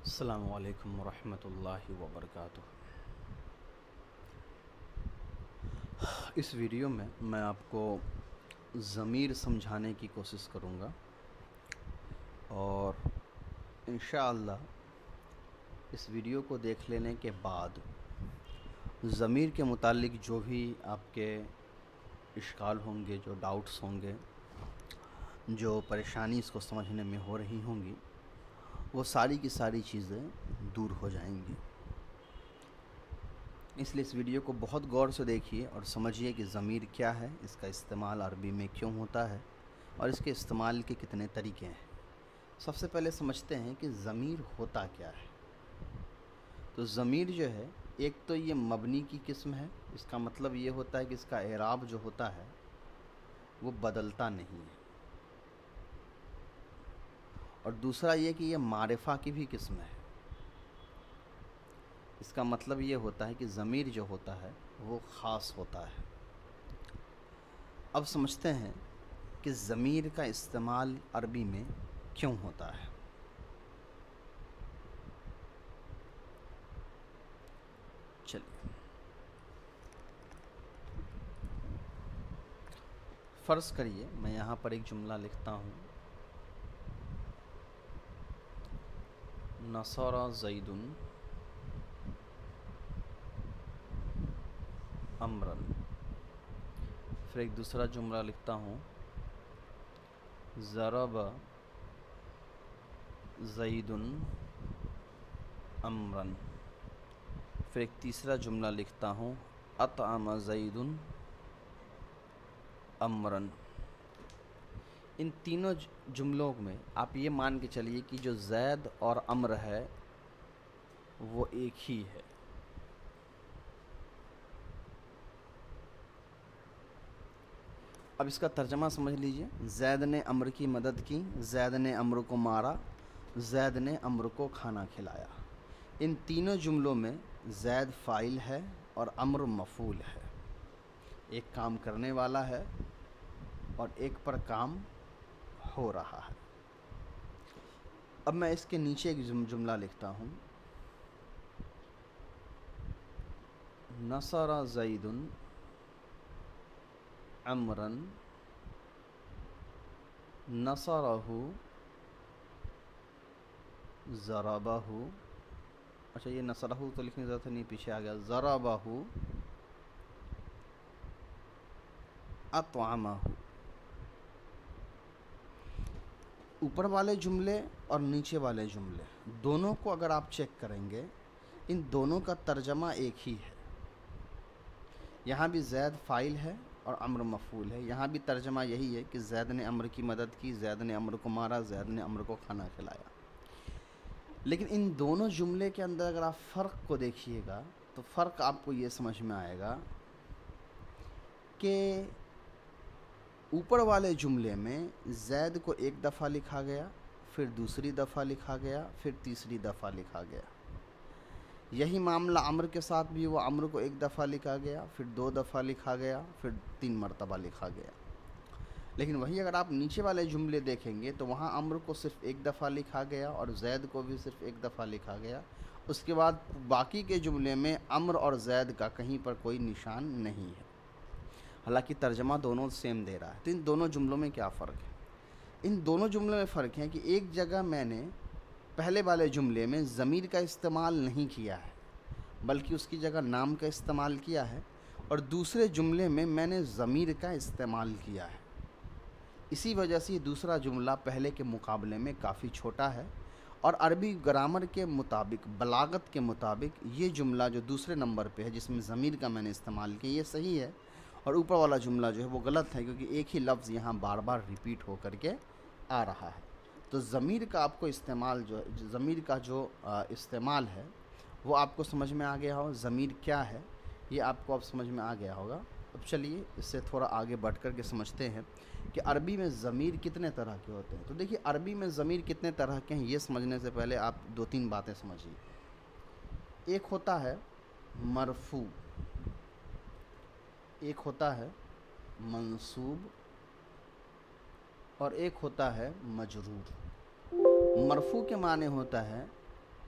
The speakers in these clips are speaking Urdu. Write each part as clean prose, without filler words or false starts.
السلام علیکم ورحمۃ اللہ وبرکاتہ۔ اس ویڈیو میں میں آپ کو ضمیر سمجھانے کی کوشش کروں گا اور انشاءاللہ اس ویڈیو کو دیکھ لینے کے بعد ضمیر کے متعلق جو بھی آپ کے اشکال ہوں گے، جو ڈاؤٹس ہوں گے، جو پریشانی اس کو سمجھنے میں ہو رہی ہوں گی، وہ ساری کی ساری چیزیں دور ہو جائیں گی۔ اس لیے اس ویڈیو کو بہت غور سے دیکھیے اور سمجھیے کہ ضمیر کیا ہے، اس کا استعمال عربی میں کیوں ہوتا ہے اور اس کے استعمال کے کتنے طریقے ہیں۔ سب سے پہلے سمجھتے ہیں کہ ضمیر ہوتا کیا ہے۔ تو ضمیر جو ہے، ایک تو یہ مبنی کی قسم ہے، اس کا مطلب یہ ہوتا ہے کہ اس کا اعراب جو ہوتا ہے وہ بدلتا نہیں ہے، اور دوسرا یہ کہ یہ معرفہ کی بھی قسم ہے۔ اس کا مطلب یہ ہوتا ہے کہ ضمیر جو ہوتا ہے وہ خاص ہوتا ہے۔ اب سمجھتے ہیں کہ ضمیر کا استعمال عربی میں کیوں ہوتا ہے۔ چلیے، فرض کریے میں یہاں پر ایک جملہ لکھتا ہوں، نصر زید امرن۔ پھر ایک دوسرا جملہ لکھتا ہوں، ضرب زید امرن۔ پھر ایک تیسرا جملہ لکھتا ہوں، اطعم زید امرن۔ ان تینوں جملوں میں آپ یہ مان کے چلیے کہ جو زید اور امر ہے وہ ایک ہی ہے۔ اب اس کا ترجمہ سمجھ لیجئے۔ زید نے امر کی مدد کی، زید نے امر کو مارا، زید نے امر کو کھانا کھلایا۔ ان تینوں جملوں میں زید فاعل ہے اور امر مفعول ہے۔ ایک کام کرنے والا ہے اور ایک پر کام ہو رہا ہے۔ اب میں اس کے نیچے ایک جملہ لکھتا ہوں، نصر زید امرن نصرہ ضربہ۔ اچھا، یہ نصرہ تو لکھنے کی ضرورت نہیں، پیچھے آ گیا، ضربہ اطعمہ۔ اوپر والے جملے اور نیچے والے جملے دونوں کو اگر آپ چیک کریں گے، ان دونوں کا ترجمہ ایک ہی ہے۔ یہاں بھی زید فاعل ہے اور امر مفعول ہے، یہاں بھی ترجمہ یہی ہے کہ زید نے امر کی مدد کی، زید نے امر کو مارا، زید نے امر کو کھانا کھلایا۔ لیکن ان دونوں جملے کے اندر اگر آپ فرق کو دیکھیے گا تو فرق آپ کو یہ سمجھ میں آئے گا کہ اوپر والے جملے میں زید کو ایک دفعہ لکھا گیا، پھر دوسری دفعہ لکھا گیا، پھر تیسری دفعہ لکھا گیا۔ یہی معاملہ امر کے ساتھ بھی، وہ امر کو ایک دفعہ لکھا گیا، پھر دو دفعہ لکھا گیا، پھر 3 مرتبہ لکھا گیا۔ لیکن وہی اگر آپ نیچے والے جملے دیکھیں گے تو وہاں امر کو صرف ایک دفعہ لکھا گیا اور زید کو بھی صرف ایک دفعہ لکھا گیا۔ اس کے بعد باقی کے جملے میں امر اور زید کا کہیں پر کوئی نشان نہیں ہے، حالانکہ ترجمہ دونوں سیم دے رہا ہے۔ تو ان دونوں جملوں میں کیا فرق ہے؟ ان دونوں جملوں میں فرق ہے کہ ایک جگہ میں نے پہلے والے جملے میں ضمیر کا استعمال نہیں کیا ہے، بلکہ اس کی جگہ نام کا استعمال کیا ہے، اور دوسرے جملے میں میں نے ضمیر کا استعمال کیا ہے۔ اسی وجہ سے یہ دوسرا جملہ پہلے کے مقابلے میں کافی چھوٹا ہے، اور عربی گرامر کے مطابق، بلاغت کے مطابق، یہ جملہ جو دوسرے نمبر پہ ہے جس میں ضمیر کا میں نے استعمال کیا، یہ صحیح ہے، اور اوپر والا جملہ جو ہے وہ غلط ہے، کیونکہ ایک ہی لفظ یہاں بار بار ریپیٹ ہو کر کے آ رہا ہے۔ تو ضمیر کا آپ کو استعمال ضمیر کا جو استعمال ہے وہ آپ کو سمجھ میں آ گیا ہو۔ ضمیر کیا ہے یہ آپ کو اب سمجھ میں آ گیا ہوگا۔ اب چلیے اس سے تھوڑا آگے بڑھ کر کے سمجھتے ہیں کہ عربی میں ضمیر کتنے طرح کے ہوتے ہیں۔ تو دیکھیے، عربی میں ضمیر کتنے طرح کے ہیں یہ سمجھنے سے پہلے آپ 2-3 باتیں سمجھیے۔ ایک ہوتا ہے مرفوع، ایک ہوتا ہے منصوب، اور ایک ہوتا ہے مجرور۔ مرفوع کے معنی ہوتا ہے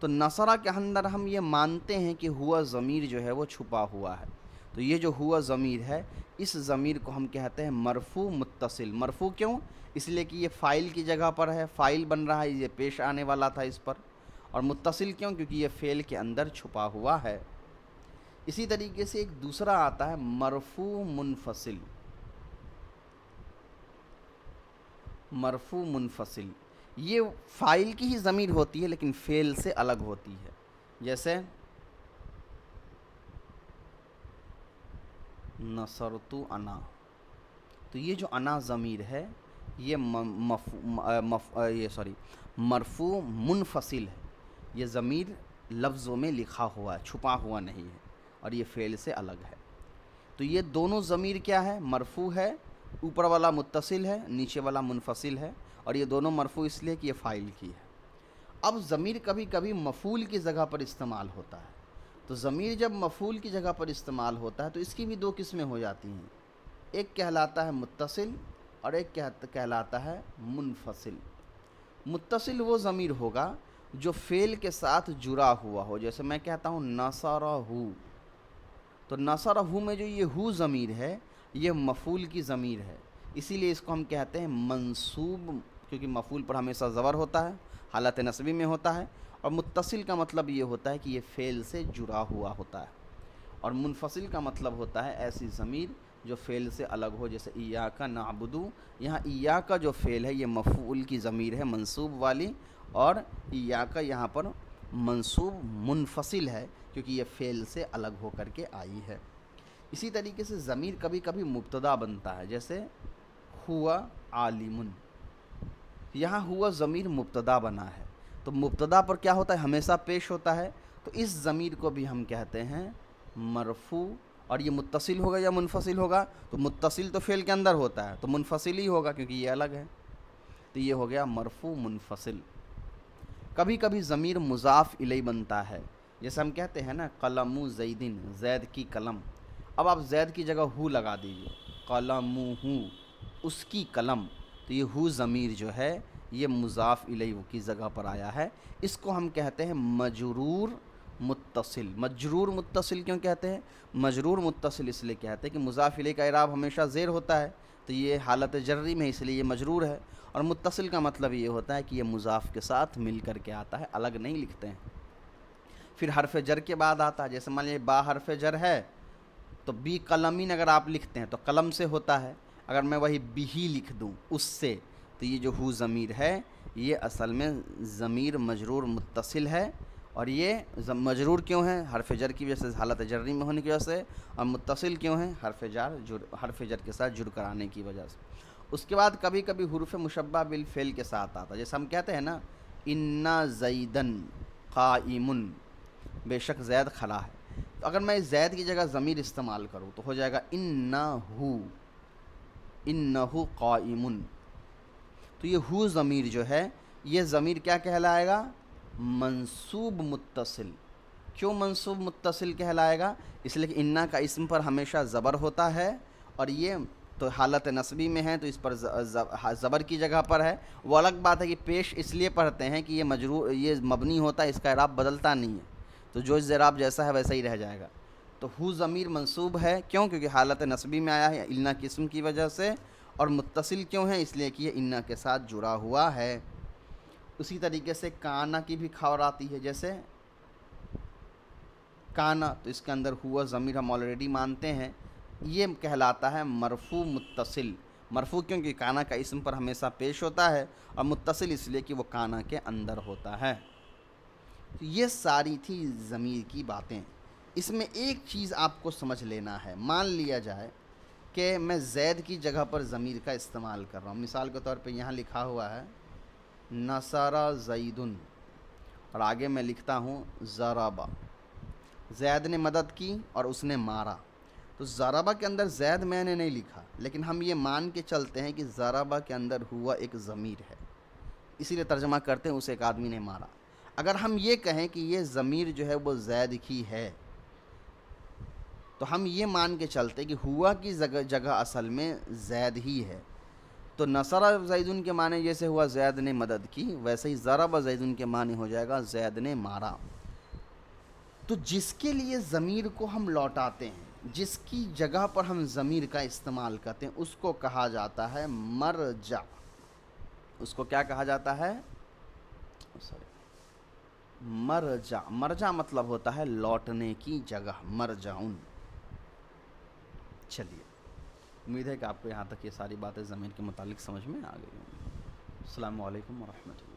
تو نصرہ کے اندر ہم یہ مانتے ہیں کہ ہوا ضمیر جو ہے وہ چھپا ہوا ہے. تو یہ جو ہوا ضمیر ہے اس ضمیر کو ہم کہتے ہیں مرفوع متصل. مرفوع کیوں؟ اس لیے کہ یہ فاعل کی جگہ پر ہے، فاعل بن رہا ہے، یہ پیش آنے والا تھا اس پر. اور متصل کیوں؟ کیونکہ یہ فعل کے اندر چھپا ہوا ہے. اسی طریقے سے ایک دوسرا آتا ہے مرفوع منفصل. مرفوع منفصل یہ فاعل کی ہی ضمیر ہوتی ہے لیکن فعل سے الگ ہوتی ہے. جیسے نصرت انا، تو یہ جو انا ضمیر ہے یہ مرفوع منفصل ہے. یہ ضمیر لفظوں میں لکھا ہوا ہے، چھپا ہوا نہیں ہے، اور یہ فعل سے الگ ہے. تو یہ دونوں ضمیر کیا ہے؟ مرفوع ہے. اوپر والا متصل ہے، نیچے والا منفصل ہے. اور یہ دونوں مرفوع اس لیے کہ یہ فاعل کی ہے. اب ضمیر کبھی کبھی مفعول کی جگہ پر استعمال ہوتا ہے. تو ضمیر جب مفعول کی جگہ پر استعمال ہوتا ہے تو اس کی بھی دو قسمیں ہو جاتی ہیں. ایک کہلاتا ہے متصل اور ایک کہلاتا ہے منفصل. متصل وہ ضمیر ہوگا جو فعل کے ساتھ جڑا ہوا ہو. جیسے میں کہتا ہوں نصرہ، تو نصرہ میں جو یہ ہو ضمیر ہے یہ مفعول کی ضمیر ہے، اسی لیے اس کو ہم کہتے ہیں منصوب، کیونکہ مفعول پر ہمیشہ زبر ہوتا ہے، حالت نصبی میں ہوتا ہے. اور متصل کا مطلب یہ ہوتا ہے کہ یہ فعل سے جڑا ہوا ہوتا ہے. اور منفصل کا مطلب ہوتا ہے ایسی ضمیر جو فعل سے الگ ہو. جیسے ایاک نعبد، یہاں ایاک جو فعل ہے یہ مفعول کی ضمیر ہے منصوب والی، اور ایاک یہاں پر منصوب منفصل ہے کیونکہ یہ فعل سے الگ ہو کر کے آئی ہے. اسی طریقے سے ضمیر کبھی کبھی مبتدا بنتا ہے. جیسے ہوا عالم، یہاں ہوا ضمیر مبتدا بنا ہے. تو مبتدا پر کیا ہوتا ہے؟ ہمیشہ پیش ہوتا ہے. تو اس ضمیر کو بھی ہم کہتے ہیں مرفوع. اور یہ متصل ہوگا یا منفصل ہوگا؟ تو متصل تو فعل کے اندر ہوتا ہے تو منفصل ہی ہوگا کیونکہ یہ الگ ہے. تو یہ ہو گیا مرفوع منفصل. کبھی کبھی ضمیر مضاف الیہ بنتا ہے. جیسے ہم کہتے ہیں نا قلم زیدن، زید کی قلم. اب آپ زید کی جگہ ہو لگا دیجئے، قلمہ، اس کی قلم. تو یہ ہو ضمیر جو ہے یہ مضاف الیہ کی جگہ پر آیا ہے. اس کو ہم کہتے ہیں مجرور متصل. مجرور متصل کیوں کہتے ہیں؟ مجرور متصل اس لیے کہتے ہیں کہ مضاف الیہ کا اعراب ہمیشہ زیر ہوتا ہے، تو یہ حالت جری میں اس لیے یہ مجرور ہے. اور متصل کا مطلب یہ ہوتا ہے کہ یہ مضاف کے ساتھ مل کر کے آتا ہے، الگ نہیں لکھتے ہیں. پھر حرف جر کے بعد آتا ہے. جیسے مان لیجیے با حرف جر ہے تو بی قلمین اگر آپ لکھتے ہیں تو قلم سے ہوتا ہے. اگر میں وہی بھی لکھ دوں اس سے، تو یہ جو ہو ضمیر ہے یہ اصل میں ضمیر مجرور متصل ہے. اور یہ مجرور کیوں ہے؟ حرف جر کی وجہ سے، حالت جری میں ہونے کی وجہ سے. اور متصل کیوں ہے؟ حرف جر کے ساتھ جر کرانے کی وجہ سے. اس کے بعد کبھی کبھی حروف مشبہ بالفعل کے ساتھ آتا ہے. جیسے ہم کہتے ہیں نا انا زیدن قائم، بے شک زید کھڑا ہے. تو اگر میں زید کی جگہ ضمیر استعمال کروں تو ہو جائے گا انہو قائم. تو یہ ہو ضمیر جو ہے یہ ضمیر کیا کہلائے گا؟ منصوب متصل. کیوں منصوب متصل کہلائے گا؟ اس لیے کہ انا کا اسم پر ہمیشہ زبر ہوتا ہے، اور یہ تو حالت نصبی میں ہے تو اس پر زبر کی جگہ پر ہے. وہ الگ بات ہے کہ پیش اس لیے پڑھتے ہیں کہ یہ مبنی ہوتا ہے، اس کا اعراب بدلتا نہیں ہے، تو جو اعراب جیسا ہے ویسا ہی رہ جائے گا. تو ہو ضمیر منصوب ہے کیوں؟ کیونکہ حالت نصبی میں آیا ہے انا کے اسم کی وجہ سے. اور متصل کیوں ہے؟ اس لیے کہ یہ انا کے ساتھ جڑا ہوا ہے. اسی طریقے سے کانا کی بھی خبر آتی ہے. جیسے کانا، تو اس کے اندر ہوا ضمیر ہم آلریڈی مانتے ہیں، یہ کہلاتا ہے مرفوع متصل. مرفوع کیونکہ کانا کا اسم پر ہمیشہ پیش ہوتا ہے، اور متصل اس لیے کہ وہ کانا کے اندر ہوتا ہے. یہ ساری تھی ضمیر کی باتیں. اس میں ایک چیز آپ کو سمجھ لینا ہے. مان لیا جائے کہ میں زید کی جگہ پر ضمیر کا استعمال کر رہا ہوں. مثال کے طور پہ یہاں لکھا ہوا ہے نصرہ زیدن، اور آگے میں لکھتا ہوں ضربہ. زید نے مدد کی اور اس نے مارا. تو ضربہ کے اندر زید میں نے نہیں لکھا، لیکن ہم یہ مان کے چلتے ہیں کہ ضربہ کے اندر ہوا ایک ضمیر ہے، اسی لیے ترجمہ کرتے ہیں اسے ایک آدمی نے مارا. اگر ہم یہ کہیں کہ یہ ضمیر جو ہے وہ زید کی ہے تو ہم یہ مان کے چلتے کہ ہوا کی جگہ اصل میں زید ہی ہے. تو نصر زیدن کے معنی جیسے ہوا زید نے مدد کی، ویسے ہی ضرب زیدن کے معنی ہو جائے گا زید نے مارا۔ تو جس کے لیے ضمیر کو ہم لوٹاتے ہیں، جس کی جگہ پر ہم ضمیر کا استعمال کرتے ہیں، اس کو کہا جاتا ہے مرجع۔ اس کو کیا کہا جاتا ہے؟ مرجع۔ مرجع مطلب ہوتا ہے لوٹنے کی جگہ، مرجعن۔ چلیے، امید ہے کہ آپ کو یہاں تک یہ ساری باتیں ضمیر کے متعلق سمجھ میں آ گئی ہوں۔ السلام علیکم ورحمۃ اللہ۔